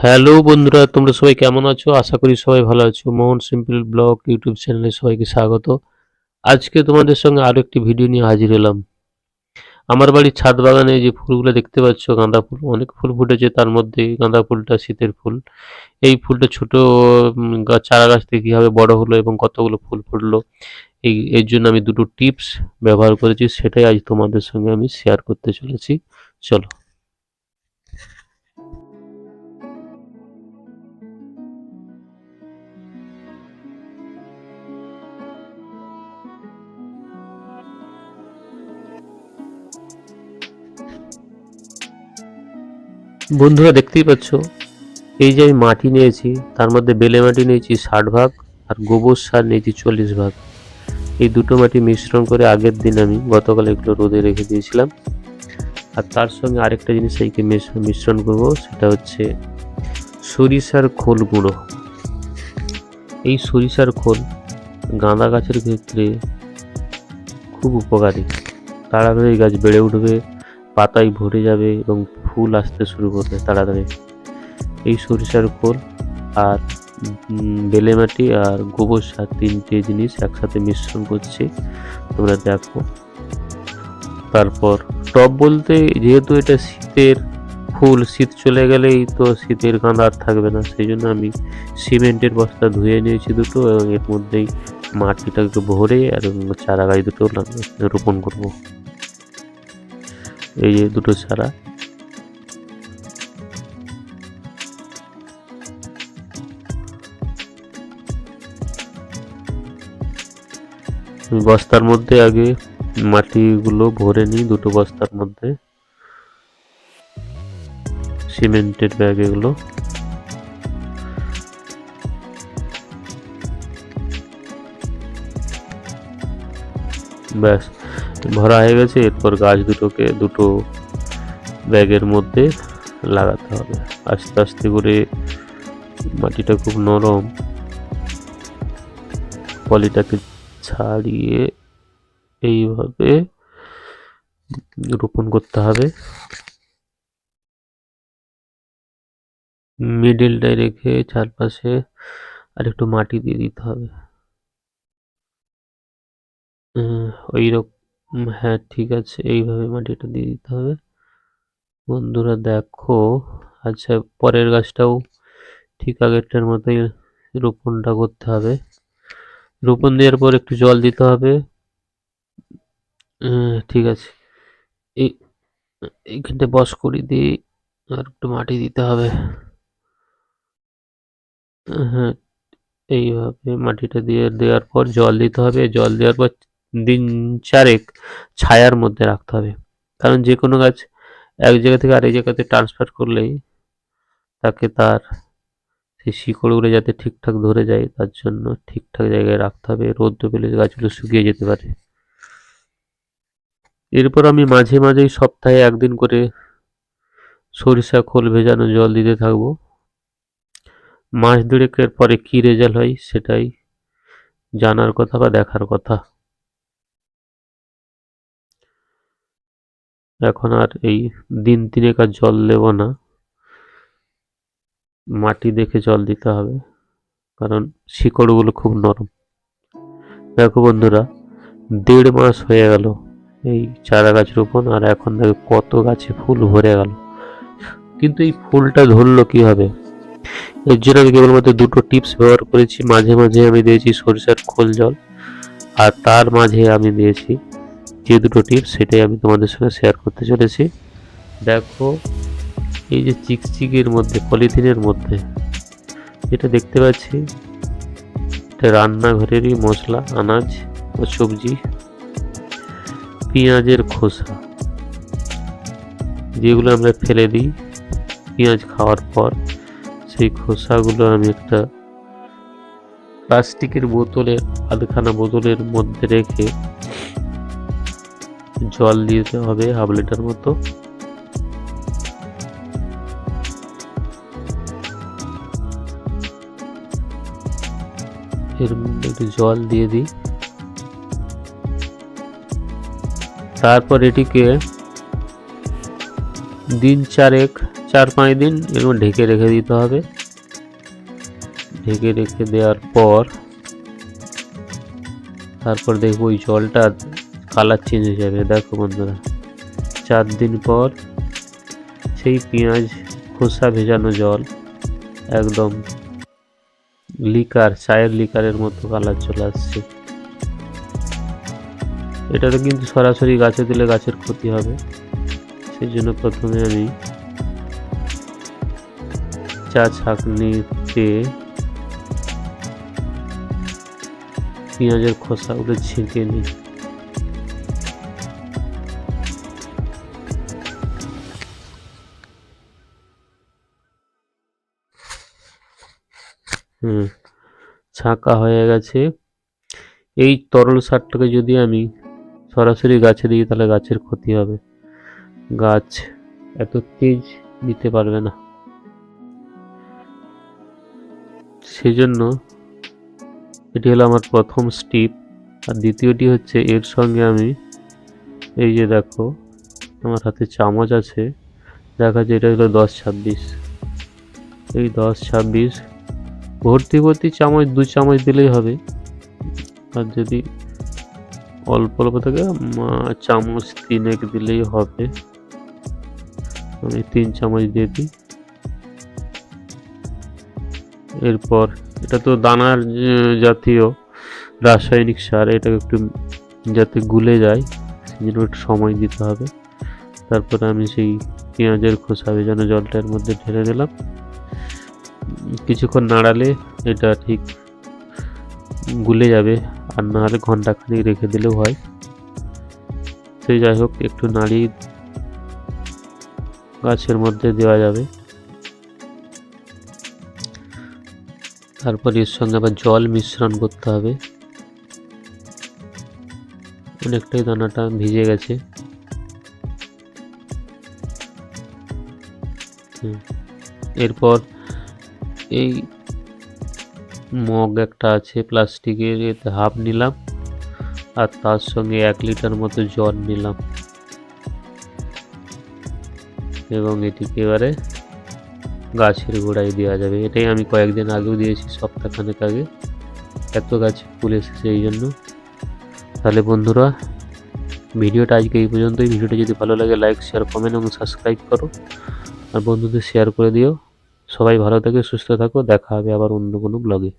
Hello বন্ধুরা, তোমরা সবাই কেমন আছো? আশা করি সবাই ভালো আছো। মোহন সিম্পল ব্লগ ইউটিউব চ্যানেলে সবাইকে স্বাগত। আজকে তোমাদের সঙ্গে আরো একটি ভিডিও নিয়ে হাজির হলাম। আমার বাড়ির ছাদ বাগানে যে ফুলগুলো দেখতে পাচ্ছ, গাঁদা ফুল, অনেক ফুল ফুটেছে, তার মধ্যে গাঁদা ফুলটা শীতের ফুল। এই ফুলটা ছোট চারা গাছ থেকে কিভাবে বড় হলো এবং কতগুলো ফুল ফুটলো, এর জন্য আমি দুটো টিপস ব্যবহার করেছি, সেটাই আজ তোমাদের সঙ্গে আমি শেয়ার করতে চলেছি। চলো। বন্ধুরা, দেখতেই পাচ্ছ, এই যে আমি মাটি নিয়েছি, তার মধ্যে বেলে মাটি নিয়েছি 60 ভাগ আর গোবর সার নিয়েছি 40 ভাগ। এই দুটো মাটি মিশ্রণ করে আগের দিন আমি গতকাল এগুলো রোদে রেখে দিয়েছিলাম। আর তার সঙ্গে আরেকটা জিনিস এইকে মিশ্রণ করব, সেটা হচ্ছে সরিষার খোল গুঁড়ো। এই সরিষার খোল গাঁদা গাছের ক্ষেত্রে খুব উপকারী। তাড়াতাড়ি গাছ বেড়ে উঠবে, পাতায় ভরে যাবে এবং ফুল আসতে শুরু করবে তাড়াতাড়ি। এই সরিষার খোল আর বেলে মাটি আর গোবর সার, তিনটে জিনিস একসাথে মিশ্রণ করছি, তোমরা দেখো। তারপর টব বলতে, যেহেতু এটা শীতের ফুল, শীত চলে গেলেই তো শীতের গাঁদা আর থাকবে না, সেই জন্য আমি সিমেন্টের বস্তা ধুয়ে নিয়েছি দুটো, এবং এর মধ্যেই মাটিটাকে ভরে আর চারা গাছ দুটো রোপণ করব। এই যে দুটো চারা, বস্তার মধ্যে আগে মাটিগুলো ভরে নিই, দুটো বস্তার মধ্যে সিমেন্টের ব্যাগ এগুলো। ব্যাস, ভরা হয়ে গেছে। এরপর গাছ দুটোকে দুটো ব্যাগের মধ্যে লাগাতে হবে আস্তে আস্তে করে। মাটিটা খুব নরম, পলিটাকে ছাড়িয়ে এইভাবে রোপণ করতে হবে। মিডিলটায় রেখে চারপাশে আর একটু মাটি দিয়ে দিতে হবে। ওই রকম, হ্যাঁ ঠিক আছে, এইভাবে মাটিটা দিয়ে দিতে হবে। বন্ধুরা দেখো, আচ্ছা, পরের গাছটাও ঠিক আগেরটার মতোই রোপণটা করতে হবে। রোপণ দেওয়ার পর একটু জল দিতে হবে। ঠিক আছে, এই এইখানটা বস করে দিয়ে আর একটু মাটি দিতে হবে। হ্যাঁ, এইভাবে মাটিটা দিয়ে দেওয়ার পর জল দিতে হবে। জল দেওয়ার পর দিন চারেক ছায়ার মধ্যে রাখতে হবে, কারণ যে কোনো গাছ এক জায়গা থেকে আরেক জায়গাতে ট্রান্সফার করলেই তাকে তার সেই শিকড়গুলো যাতে ঠিকঠাক ধরে যায়, তার জন্য ঠিকঠাক জায়গায় রাখতে হবে। রৌদ্র পেলে গাছগুলো শুকিয়ে যেতে পারে। এরপর আমি মাঝে মাঝেই সপ্তাহে একদিন করে সরিষা খোল ভেজানো জল দিতে থাকবো। মাস দুয়েকের পরে কি রেজাল্ট হয় সেটাই জানার কথা বা দেখার কথা। এখন আর এই দিন তিনেক আর জল দেব না, মাটি দেখে জল দিতে হবে, কারণ শিকড়গুলো খুব নরম। দেখো বন্ধুরা, 1.5 মাস হয়ে গেল এই চারা গাছ রোপণ, আর এখন দেখো কত গাছে ফুল ভরে গেল। কিন্তু এই ফুলটা ধরলো কিভাবে? এর জন্য আমি কেবলমাত্র দুটো টিপস ব্যবহার করেছি। মাঝে মাঝে আমি দিয়েছি সরিষার খোল জল, আর তার মাঝে আমি দিয়েছি যে দুটো টিপস, সেটাই আমি তোমাদের সঙ্গে শেয়ার করতে চলেছি। দেখো, এই যে চিকচিকের মধ্যে, পলিথিনের মধ্যে যেটা দেখতে পাচ্ছি, এটা রান্নাঘরেরই মশলা, আনাজ ও সবজি, পেঁয়াজের খোসা, যেগুলো আমরা ফেলে দিই পেঁয়াজ খাওয়ার পর, সেই খোসাগুলো আমি একটা প্লাস্টিকের বোতলের, আধখানা বোতলের মধ্যে রেখে জল দিতে হবে 1/2 লিটার মতো। এর মধ্যে একটু জল দিয়ে দিই। তারপর এটিকে দিন চারেক 4-5 দিন এরকম ঢেকে রেখে দিতে হবে। ঢেকে রেখে দেওয়ার পর তারপর দেখবো ওই জলটা কালার চেঞ্জ হয়ে যাবে। দেখো বন্ধুরা, 4 দিন পর সেই পেঁয়াজ খোসা ভেজানো জল একদম লিকার, চায়ের লিকারের মতো কালার চলে আসছে। এটাতে কিন্তু সরাসরি গাছে দিলে গাছের ক্ষতি হবে, সেই জন্য প্রথমে আমি চা ছাঁকনিতে পেঁয়াজের খোসাগুলো ছেঁকে নিই। ছাঁকা হয়ে গেছে। এই তরল সারটাকে যদি আমি সরাসরি গাছে দিই তাহলে গাছের ক্ষতি হবে, গাছ এত তেজ নিতে পারবে না। সেই জন্য এটি হলো আমার প্রথম স্টেপ। আর দ্বিতীয়টি হচ্ছে এর সঙ্গে আমি এই যে দেখো আমার হাতে চামচ আছে, দেখা যায় এটা হলো 10-26, এই 10-26 ভর্তি ভর্তি চামচ 2 চামচ দিলেই হবে। আর যদি অল্প অল্প থেকে চামচ 3 দিলেই হবে। আমি 3 চামচ দিয়ে দিই। এরপর এটা তো দানার জাতীয় রাসায়নিক সার, এটাকে একটু যাতে গুলে যায় সেজন্য একটু সময় দিতে হবে। তারপরে আমি সেই পেঁয়াজের খোসা ভেজানো জলটার মধ্যে ঢেলে দিলাম। কিছুক্ষণ নাড়ালে এটা ঠিক গুলে যাবে, আর না হলে ঘন্টাখানেক রেখে দিলেও হয়। সেই যাই হোক, একটু নাড়িয়ে গাছের মধ্যে দেওয়া যাবে। তারপর এর সঙ্গে আবার জল মিশ্রণ করতে হবে। অনেকটাই দানাটা ভিজে গেছে। এরপর এই মগ একটা আছে প্লাস্টিকের, এতে হাফ নিলাম আর তার সঙ্গে 1 লিটার মতো জল নিলাম এবং এটিকে এবারে গাছের গোড়ায় দেওয়া যাবে। এটাই আমি কয়েকদিন আগেও দিয়েছি, সপ্তাহখানেক আগে। এত গাছে ফুল এসেছে এই জন্য। তাহলে বন্ধুরা, ভিডিওটা আজকে এই পর্যন্তই। ভিডিওটা যদি ভালো লাগে লাইক, শেয়ার, কমেন্ট এবং সাবস্ক্রাইব করো, আর বন্ধুদের শেয়ার করে দিও। সবাই ভালো থাকে, সুস্থ থাকো। দেখা হবে আবার অন্য কোনো ব্লগে।